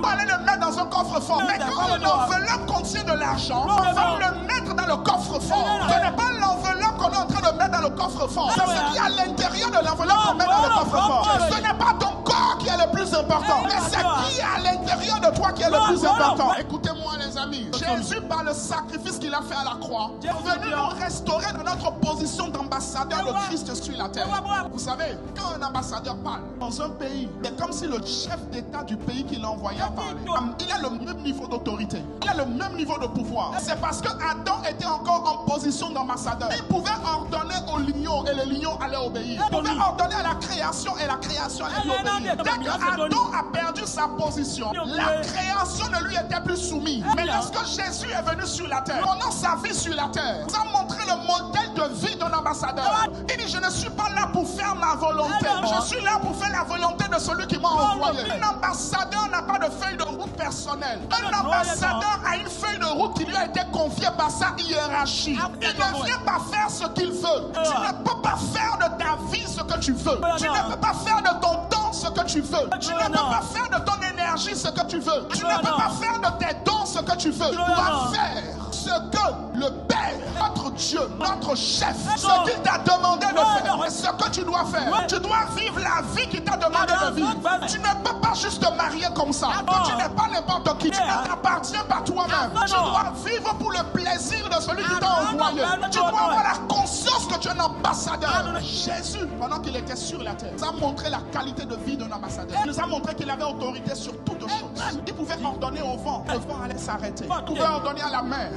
va aller le mettre dans un coffre-fort. Mais quand une enveloppe contient de l'argent, on va le mettre dans le coffre-fort. Ce n'est pas l'enveloppe qu'on est en train de mettre dans le coffre-fort. C'est ce qui est à l'intérieur de l'enveloppe qu'on met dans le coffre-fort. Ce n'est pas ton corps qui est le plus important, mais c'est qui est à l'intérieur de toi qui est le plus important. Écoutez-moi les amis, Jésus par le sacrifice qu'il a fait à la croix est venu nous restaurer dans notre position d'ambassadeur de Christ sur la terre. Vous savez, quand un ambassadeur parle dans un pays, c'est comme si le chef d'État du pays qui l'a envoyé à parler, il a le même niveau d'autorité, il a le même niveau de pouvoir. C'est parce que Adam était encore en position d'ambassadeur. Il pouvait ordonner au lion et le lion allait obéir. Il pouvait ordonner à la création et la création allait obéir. Dès que Adam a perdu sa position, la création ne lui était plus soumise. Mais lorsque Jésus est venu sur la terre, pendant sa vie sur la terre, il a montré le modèle de vie d'un ambassadeur. Il dit, je ne suis pas là pour faire ma volonté. Je suis là pour faire la volonté de celui qui m'a envoyé. Un ambassadeur n'a pas de feuille de route personnelle. Un ambassadeur a une feuille de route qui lui a été confiée par sa hiérarchie. Il ne vient pas faire ce qu'il veut. Tu ne peux pas faire de ta vie ce que tu veux. Tu ne peux pas faire de ton temps ce que tu veux. Tu ne peux pas faire de ton énergie ce que tu veux. Tu ne peux pas faire de tes dons ce que tu veux. Tu dois faire ce que le Père, notre Dieu, notre chef, ce qu'il t'a demandé de faire, ce que tu dois faire. Tu dois vivre la vie qu'il t'a demandé de vivre. Tu ne peux pas juste te marier comme ça. Tu n'es pas n'importe qui. Tu ne t'appartiens pas toi-même. Tu dois vivre pour le plaisir de celui qui t'a envoyé. Tu dois avoir la conscience que tu es un ambassadeur. Jésus, pendant qu'il était sur la terre, nous a montré la qualité de vie d'un ambassadeur. Il nous a montré qu'il avait autorité sur toutes choses. Il pouvait ordonner au vent, le vent allait s'arrêter. Il pouvait ordonner à la mer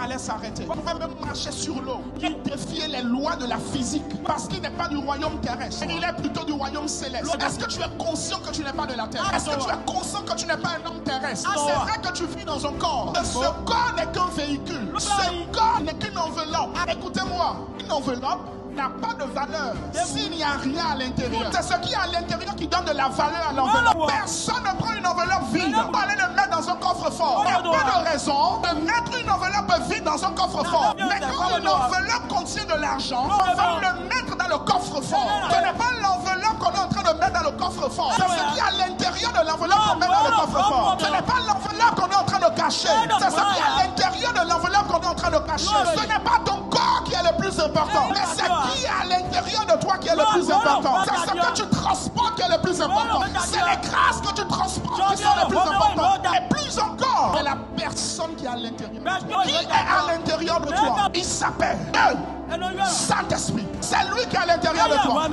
allait s'arrêter. Il pouvait même marcher sur l'eau. Il défiait les lois de la physique parce qu'il n'est pas du royaume terrestre. Il est plutôt du royaume céleste. Est-ce que tu es conscient que tu n'es pas de la terre? Est-ce que tu es conscient que tu n'es pas un homme terrestre? C'est vrai que tu vis dans un corps. Ce corps n'est qu'un véhicule. Ce corps n'est qu'une enveloppe. Écoutez-moi, une enveloppe n'a pas de valeur s'il n'y a rien à l'intérieur. C'est ce qui est à l'intérieur qui donne de la valeur à l'enveloppe. Personne ne prend une enveloppe vide pour aller le mettre dans un coffre-fort. Il n'y a pas de raison de mettre une enveloppe vide dans un coffre-fort. Mais quand une enveloppe contient de l'argent, on va le mettre dans le coffre-fort. Ce n'est pas l'enveloppe qu'on est en train de mettre dans le coffre-fort. C'est ce qui est à l'intérieur de l'enveloppe qu'on met dans le coffre-fort. Ce n'est pas l'enveloppe qu'on est en train de cacher. C'est ce qui est à l'intérieur de l'enveloppe qu'on est en train de cacher. Ce n'est pas ton corps qui est le plus important, mais c'est qui est à l'intérieur de toi qui est le plus important. C'est ce que tu transportes qui est le plus important. C'est les grâces que tu transportes qui sont les plus importantes. Et plus encore, c'est la personne qui est à l'intérieur de toi. Qui est à l'intérieur de toi? Il s'appelle Saint-Esprit. C'est lui qui est à l'intérieur de toi.